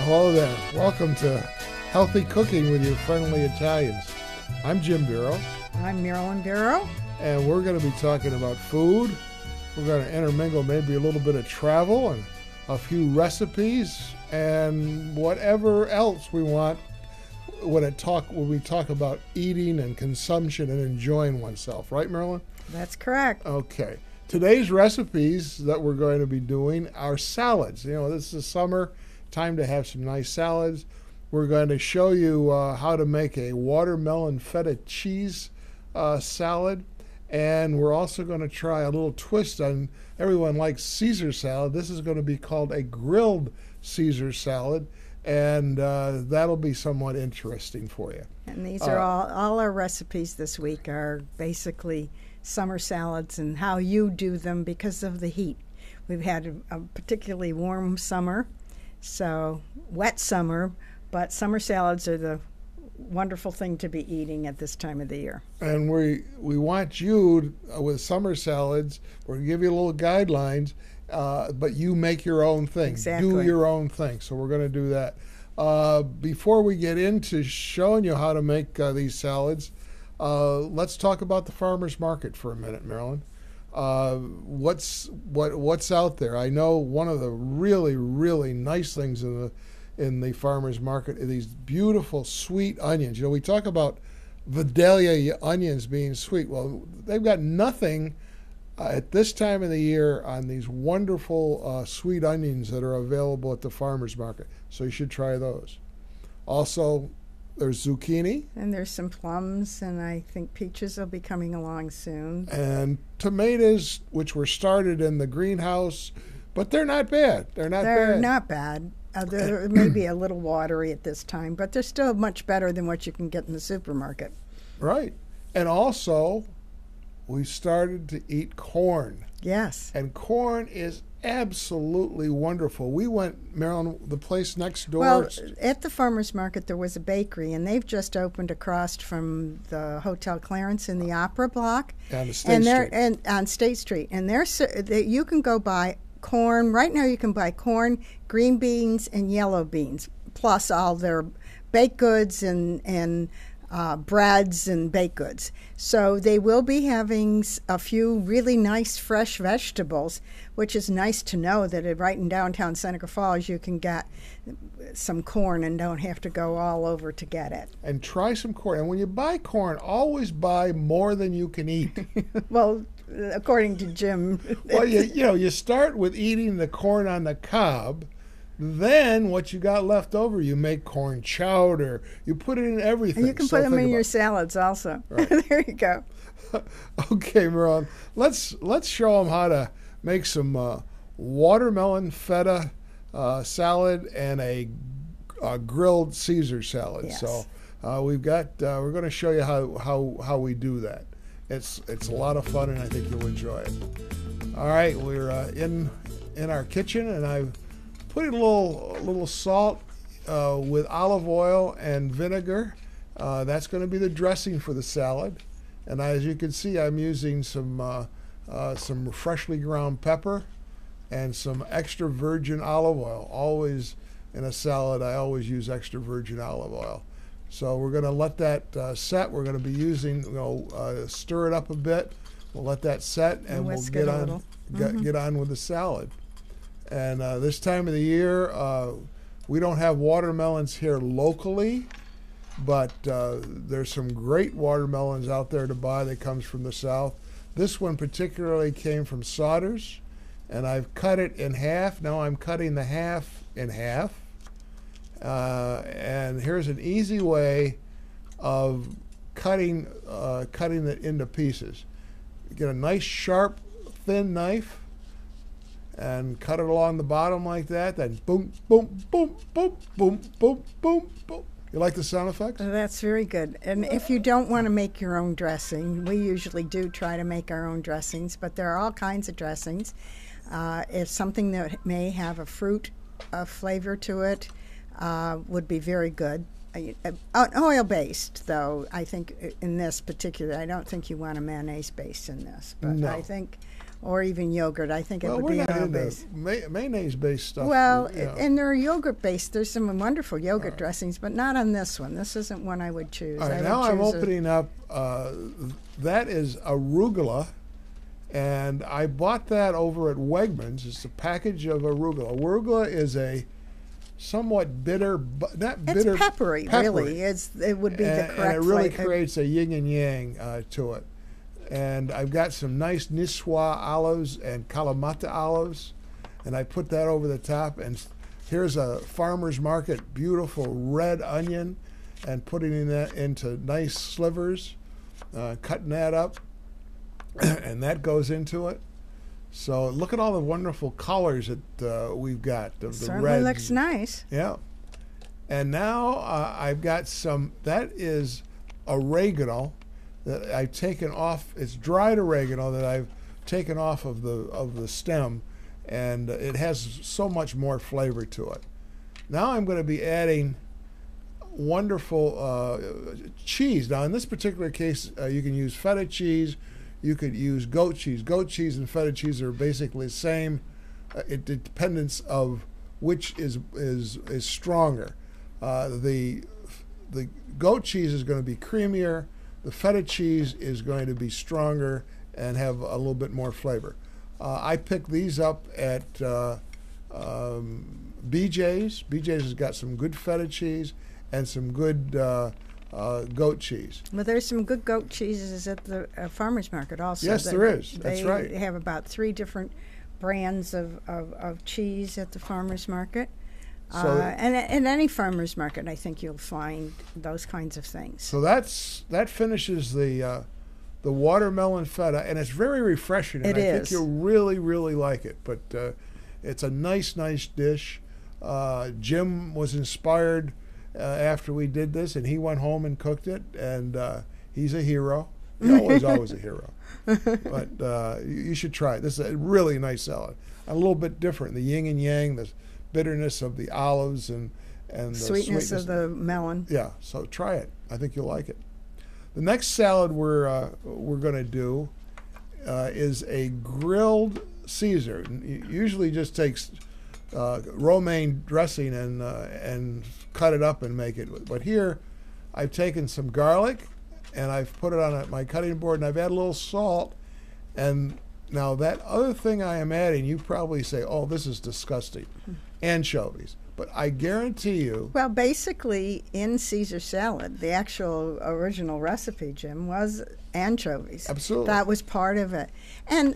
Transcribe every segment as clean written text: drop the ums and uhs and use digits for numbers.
Hello there. Welcome to Healthy Cooking with your friendly Italians. I'm Jim Bureau. I'm Marilyn Bureau. And we're going to be talking about food. We're going to intermingle maybe a little bit of travel and a few recipes and whatever else we want when we talk about eating and consumption and enjoying oneself. Right, Marilyn? That's correct. Okay. Today's recipes that we're going to be doing are salads. You know, this is summer, time to have some nice salads. We're going to show you how to make a watermelon feta cheese salad. And we're also going to try a little twist on, everyone likes Caesar salad. This is going to be called a grilled Caesar salad. And that'll be somewhat interesting for you. And these are all our recipes this week are basically summer salads and how you do them because of the heat. We've had a particularly warm summer, so wet summer, but summer salads are the wonderful thing to be eating at this time of the year. And we want you, with summer salads, we're going to give you a little guidelines, but you make your own thing. Exactly. Do your own thing. So we're going to do that. Before we get into showing you how to make these salads, let's talk about the farmer's market for a minute, Marilyn. What's out there? I know one of the really, really nice things in the farmer's market are these beautiful sweet onions. You know, we talk about Vidalia onions being sweet. Well, they've got nothing at this time of the year on these wonderful sweet onions that are available at the farmer's market. So you should try those. Also, there's zucchini. And there's some plums, and I think peaches will be coming along soon. And tomatoes, which were started in the greenhouse, but they're not bad. They're not bad. They're maybe a little watery at this time, but they're still much better than what you can get in the supermarket. Right. And also, we started to eat corn. Yes. And corn is absolutely wonderful. We went, Marilyn, the place next door. Well, at the farmer's market, there was a bakery, and they've just opened across from the Hotel Clarence in the Opera Block. On State Street. And on State Street. And you can go buy corn. Right now you can buy corn, green beans, and yellow beans, plus all their baked goods and breads and baked goods. So they will be having a few really nice fresh vegetables, which is nice to know that right in downtown Seneca Falls you can get some corn and don't have to go all over to get it. And try some corn. And when you buy corn, always buy more than you can eat. Well, according to Jim. Well, you start with eating the corn on the cob. Then what you got left over, you make corn chowder. You put it in everything. And you can put them in your salads also. Right. There you go. Okay, Marilyn. Let's show them how to make some watermelon feta salad and a grilled Caesar salad. Yes. So we're going to show you how we do that. It's a lot of fun, and I think you'll enjoy it. All right, we're in our kitchen, and I've put a little salt with olive oil and vinegar. That's going to be the dressing for the salad. And as you can see, I'm using some freshly ground pepper and some extra virgin olive oil. Always in a salad, I always use extra virgin olive oil. So we're going to let that set. We're going to be using, stir it up a bit. We'll let that set, and we'll get on with the salad. And this time of the year, we don't have watermelons here locally, but there's some great watermelons out there to buy that comes from the south. This one particularly came from Sodders, and I've cut it in half. Now I'm cutting the half in half. And here's an easy way of cutting it into pieces. You get a nice sharp, thin knife and cut it along the bottom like that. Then boom, boom, boom, boom, boom, boom, boom, boom. You like the sound effects? That's very good. And if you don't want to make your own dressing, we usually do try to make our own dressings, but there are all kinds of dressings. If something that may have a fruit flavor to it would be very good. Oil-based, though, I think in this particular, I don't think you want a mayonnaise base in this, but no. I think or even yogurt. I think it Well, would we're be not an into base. mayonnaise-based stuff. Well, you know. and they're yogurt-based. There's some wonderful yogurt dressings, but not on this one. This isn't one I would choose. All right, I would now I'm choose opening up. That is arugula, and I bought that over at Wegmans. It's a package of arugula. Arugula is a somewhat bitter, not bitter. It's peppery, really. It would be the correct and it really flavor. creates a yin and yang to it. And I've got some nice Niçoise olives and Kalamata olives, and I put that over the top. And here's a farmer's market beautiful red onion, and putting that into nice slivers, cutting that up, and that goes into it. So look at all the wonderful colors that we've got. Of the Certainly reds. looks nice. Yeah. And now I've got some, that is oregano that I've taken off. It's dried oregano that I've taken off of the stem, and it has so much more flavor to it. Now I'm going to be adding wonderful cheese. Now in this particular case, you can use feta cheese. You could use goat cheese. Goat cheese and feta cheese are basically the same. It depends of which is stronger. The goat cheese is going to be creamier. The feta cheese is going to be stronger and have a little bit more flavor. I picked these up at BJ's. BJ's has got some good feta cheese and some good goat cheese. Well, there's some good goat cheeses at the farmer's market also. Yes, there is. That's right. They have about 3 different brands of cheese at the farmer's market. So, and at any farmer's market, I think you'll find those kinds of things. So that finishes the watermelon feta, and it's very refreshing. And I think you'll really, really like it. But it's a nice dish. Jim was inspired after we did this, and he went home and cooked it, and he's a hero. He's always a hero. But you should try it. This is a really nice salad. A little bit different. The yin and yang, the bitterness of the olives and the sweetness of the melon. Yeah, so try it. I think you'll like it. The next salad we're going to do is a grilled Caesar. It usually just takes romaine dressing and cut it up and make it. But here, I've taken some garlic and I've put it on my cutting board, and I've added a little salt. And now that other thing I am adding, you probably say, "Oh, this is disgusting." Anchovies. But I guarantee you. Well, basically, in Caesar salad, the actual original recipe, Jim, was anchovies. Absolutely. That was part of it. And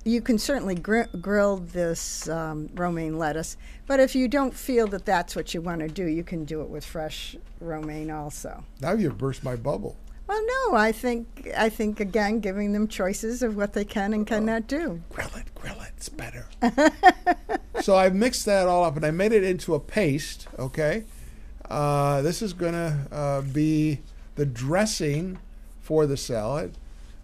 you can certainly grill this romaine lettuce, but if you don't feel that that's what you want to do, you can do it with fresh romaine also. Now you've burst my bubble. Well, no, I think again, giving them choices of what they can and cannot do. Grill it, it's better. So I mixed that all up and I made it into a paste, okay? This is going to be the dressing for the salad.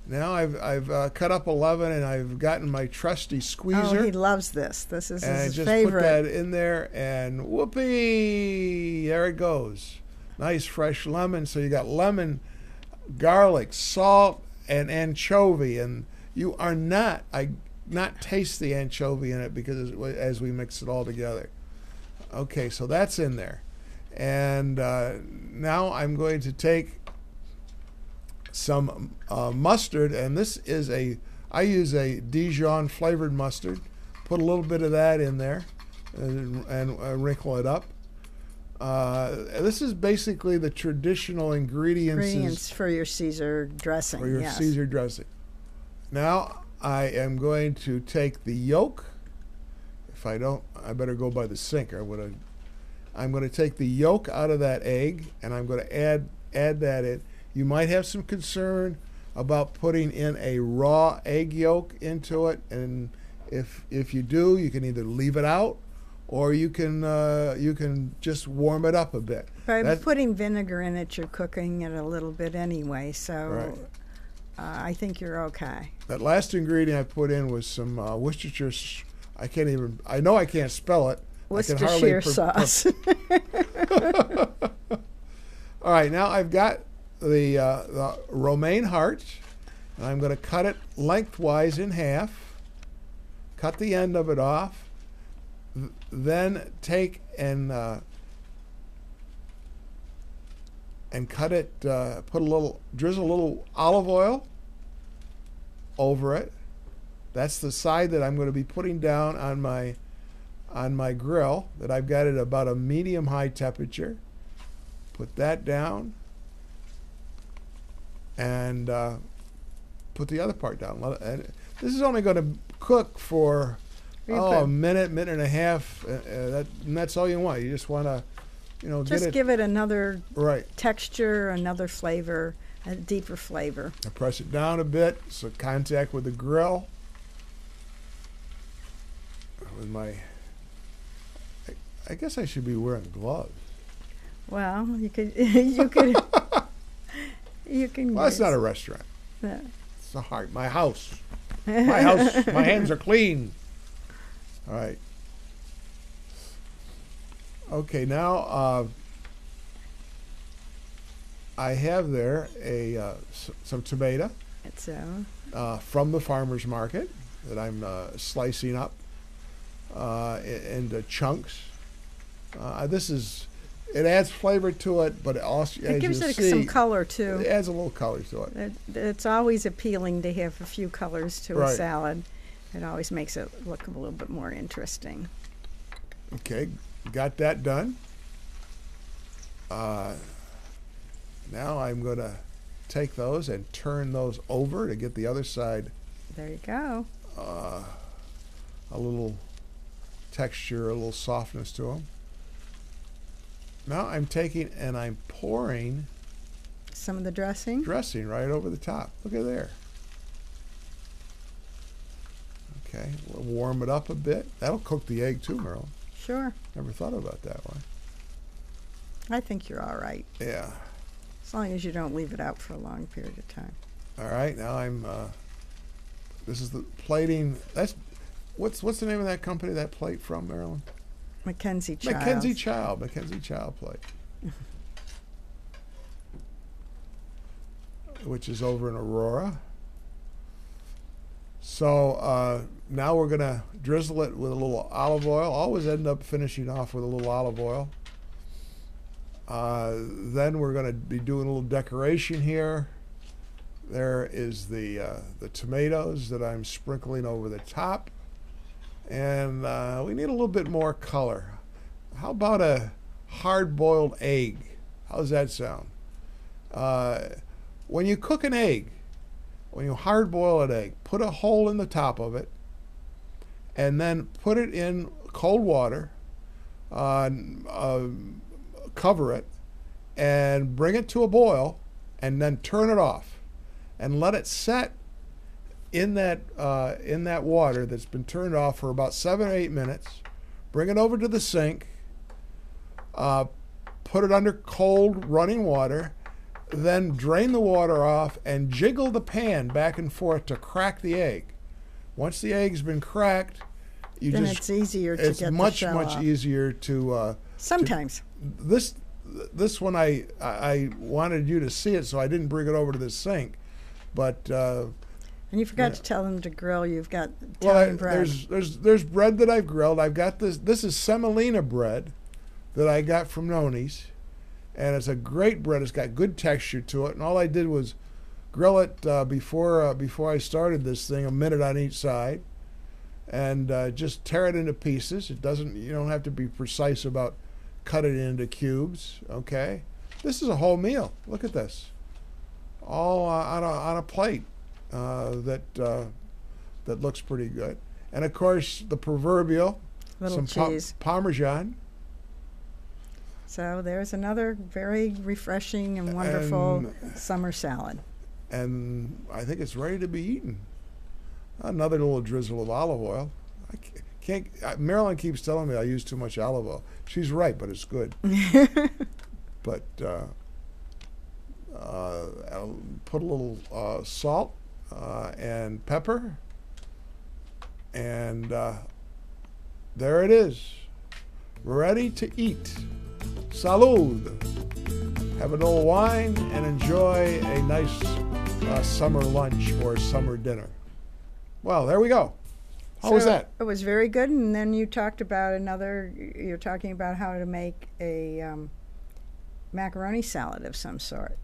Now I've cut up a lemon and I've gotten my trusty squeezer. Oh, he loves this. This is and his just favorite. Put that in there and whoopee, there it goes. Nice fresh lemon. So you got lemon, garlic, salt, and anchovy, and you are not taste the anchovy in it because as we mix it all together. Okay, so that's in there, and now I'm going to take some mustard, and this is I use a Dijon flavored mustard. Put a little bit of that in there, and wrinkle it up. This is basically the traditional ingredients for your Caesar dressing. For your Caesar dressing. Now I am going to take the yolk. If I don't, I better go by the sink. I'm going to take the yolk out of that egg, and I'm going to add that in. You might have some concern about putting in a raw egg yolk into it, and if you do, you can either leave it out, or you can just warm it up a bit. By putting vinegar in it, you're cooking it a little bit anyway, so right. I think you're okay. That last ingredient I put in was some Worcestershire. I know I can't spell it. Worcestershire sauce. All right, now I've got the romaine heart, And I'm going to cut it lengthwise in half. Cut the end of it off. Then take and cut it. Drizzle a little olive oil over it. That's the side that I'm going to be putting down on my grill that I've got at about a medium-high temperature. Put that down and put the other part down. And this is only going to cook for a minute and a half. And that's all you want. You just want to, just give it another right texture, another flavor, a deeper flavor. I press it down a bit so contact with the grill. With my, I guess I should be wearing gloves. Well, you could, you could, you can. Well, it's not a restaurant. Yeah. It's a heart. My house. My house. My hands are clean. All right. Okay, now I have there some tomato. It's from the farmer's market that I'm slicing up into chunks. It adds flavor to it, but it also, it gives it some color too. It adds a little color to it. It's always appealing to have a few colors to a salad. It always makes it look a little bit more interesting. Okay, got that done. Now I'm going to take those and turn those over to get the other side. There you go. A little texture, a little softness to them. Now I'm taking and I'm pouring some of the dressing right over the top. Look at there. Okay, we'll warm it up a bit. That'll cook the egg too, Marilyn. Sure. Never thought about that one. I think you're all right. Yeah. As long as you don't leave it out for a long period of time. All right, now this is the plating. What's the name of that company that plate from, Marilyn? Mackenzie Child. Mackenzie Child plate. Which is over in Aurora. So now we're going to drizzle it with a little olive oil. Always end up finishing off with a little olive oil. Then we're going to be doing a little decoration here. There is the tomatoes that I'm sprinkling over the top. And we need a little bit more color. How about a hard-boiled egg? How does that sound? When you cook an egg, when you hard-boil an egg, put a hole in the top of it, and then put it in cold water, cover it, and bring it to a boil, and then turn it off, and let it set in that water that's been turned off for about 7 or 8 minutes. Bring it over to the sink. Put it under cold running water. Then drain the water off and jiggle the pan back and forth to crack the egg. Once the egg's been cracked, it's easier to get the shell much off. Easier to. Sometimes. This one I wanted you to see it, so I didn't bring it over to the sink, but. And you forgot to tell them to grill. You've got Italian bread. There's bread that I've grilled. I've got this. This is semolina bread that I got from Noni's, and it's a great bread. It's got good texture to it. And all I did was grill it before I started this thing, a minute on each side, and just tear it into pieces. It doesn't. You don't have to be precise about cutting it into cubes. Okay, this is a whole meal. Look at this, all on a plate. That looks pretty good, and of course the proverbial little cheese, Parmesan. So there's another very refreshing and wonderful summer salad. And I think it's ready to be eaten. Another little drizzle of olive oil. I can't. Marilyn keeps telling me I use too much olive oil. She's right, but it's good. But I'll put a little salt. And pepper, and there it is, ready to eat. Salud! Have a little wine and enjoy a nice summer lunch or summer dinner. Well, there we go. How was that? It was very good. And then you talked about you're talking about how to make a macaroni salad of some sort.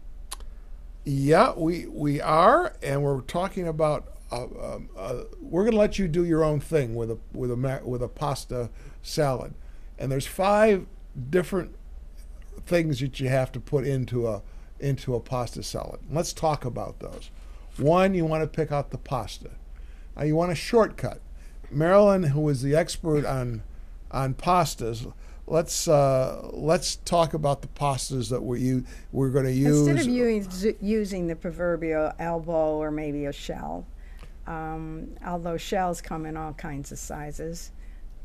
Yeah, we are, and we're talking about. We're going to let you do your own thing with a pasta salad, and there's 5 different things that you have to put into a pasta salad. Let's talk about those. One, you want to pick out the pasta. Now you want a shortcut. Marilyn, who is the expert on pastas, let's talk about the pastas that we're going to use. Instead of using the proverbial elbow or maybe a shell, although shells come in all kinds of sizes,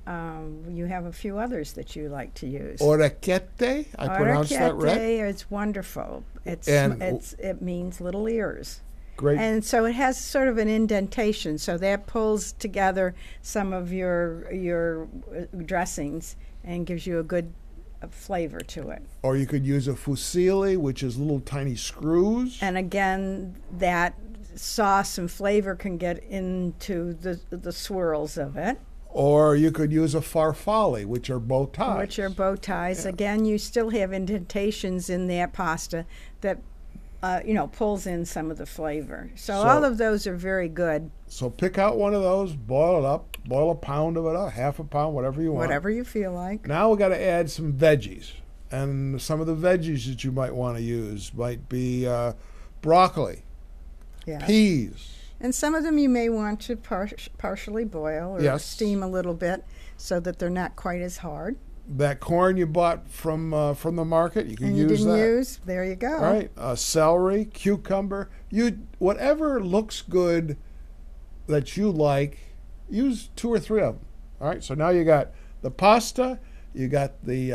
you have a few others that you like to use. Orecchiette, I pronounced that right? Orecchiette is wonderful. It means little ears. Great. And so it has sort of an indentation, so that pulls together some of your dressings and gives you a good flavor to it. Or you could use a fusilli, which is little tiny screws. And again, that sauce and flavor can get into the swirls of it. Or you could use a farfalle, which are bow ties. Yeah. Again, you still have indentations in that pasta that pulls in some of the flavor. So all of those are very good. So pick out one of those, boil it up, boil a pound of it up, half a pound, whatever you want. Whatever you feel like. Now we got to add some veggies. And some of the veggies that you might want to use might be broccoli, peas. And some of them you may want to partially boil or steam a little bit so that they're not quite as hard. That corn you bought from the market, you can use that. There you go. All right, celery, cucumber, whatever looks good that you like, use 2 or 3 of them. All right, so now you got the pasta, you got the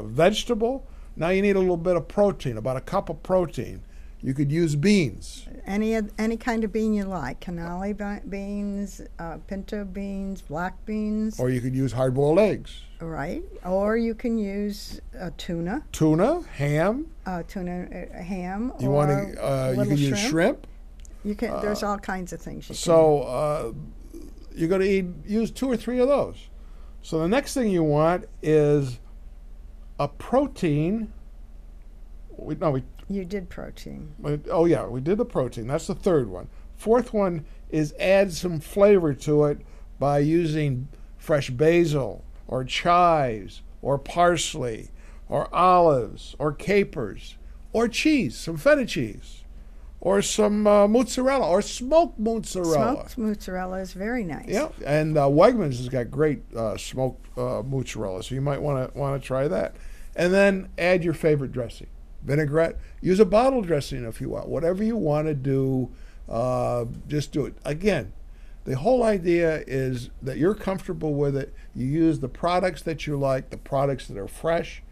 vegetable. Now you need a little bit of protein, about a cup of protein. You could use beans. Any kind of bean you like. Cannoli beans, pinto beans, black beans. Or you could use hard-boiled eggs. Right. Or you can use tuna. Tuna, ham. Ham. You want to? You can use shrimp. You can. There's all kinds of things. You're going to use 2 or 3 of those. So the next thing you want is a protein. You did protein. Oh, yeah, we did the protein. That's the 3rd one. 4th one is add some flavor to it by using fresh basil or chives or parsley or olives or capers or cheese, some feta cheese or some mozzarella or smoked mozzarella. Smoked mozzarella is very nice. Yeah, and Wegmans has got great smoked mozzarella, so you might want to try that. And then add your favorite dressing. Vinaigrette. Use a bottle dressing if you want. Whatever you want to do, just do it. Again, the whole idea is that you're comfortable with it. You use the products that you like, the products that are fresh.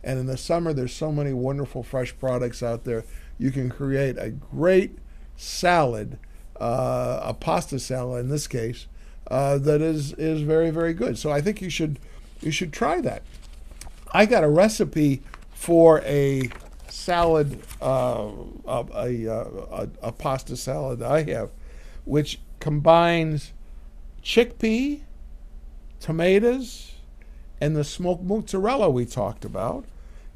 And in the summer, there's so many wonderful fresh products out there. You can create a great salad, a pasta salad in this case, that is very, very good. So I think you should try that. I got a recipe for a salad, a pasta salad that I have, which combines chickpea, tomatoes, and the smoked mozzarella we talked about.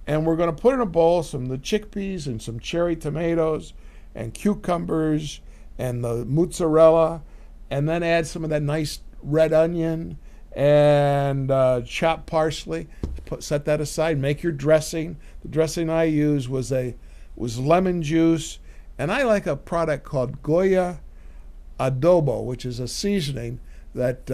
And we're going to put in a bowl some of the chickpeas and some cherry tomatoes and cucumbers and the mozzarella, and then add some of that nice red onion and chopped parsley. Set that aside. Make your dressing. The dressing I used was lemon juice, and I like a product called Goya Adobo, which is a seasoning that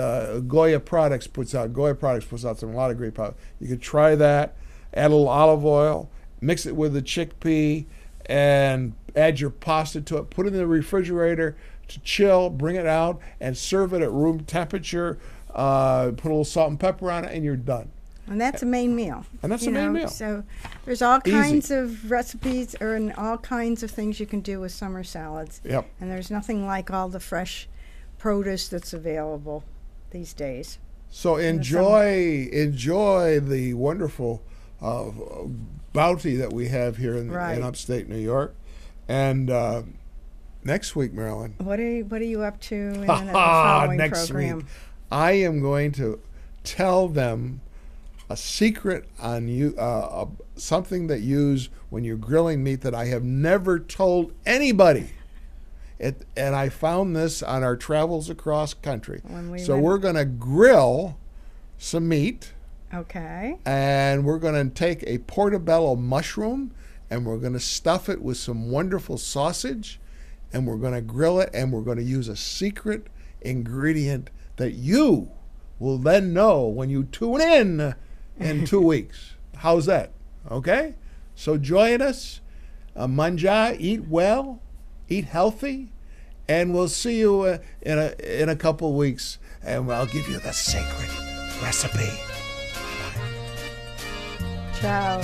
Goya Products puts out. Goya Products puts out a lot of great products. You could try that. Add a little olive oil. Mix it with the chickpea, and add your pasta to it. Put it in the refrigerator to chill. Bring it out and serve it at room temperature. Put a little salt and pepper on it, and you're done. And that's a main meal. And that's a main meal. So there's all kinds of recipes and all kinds of things you can do with summer salads. Yep. And there's nothing like all the fresh produce that's available these days. So enjoy the wonderful bounty that we have here in upstate New York. And next week, Marilyn. What are you up to in the following next program? week, I am going to tell them a secret on something that you use when you're grilling meat that I have never told anybody. And I found this on our travels across country. We're going to grill some meat. Okay. And we're going to take a portobello mushroom and we're going to stuff it with some wonderful sausage and we're going to grill it and we're going to use a secret ingredient that you will then know when you tune in 2 weeks. How's that? Okay? So join us. Manja, eat well, eat healthy, and we'll see you in a couple weeks and I'll give you the secret recipe. Ciao.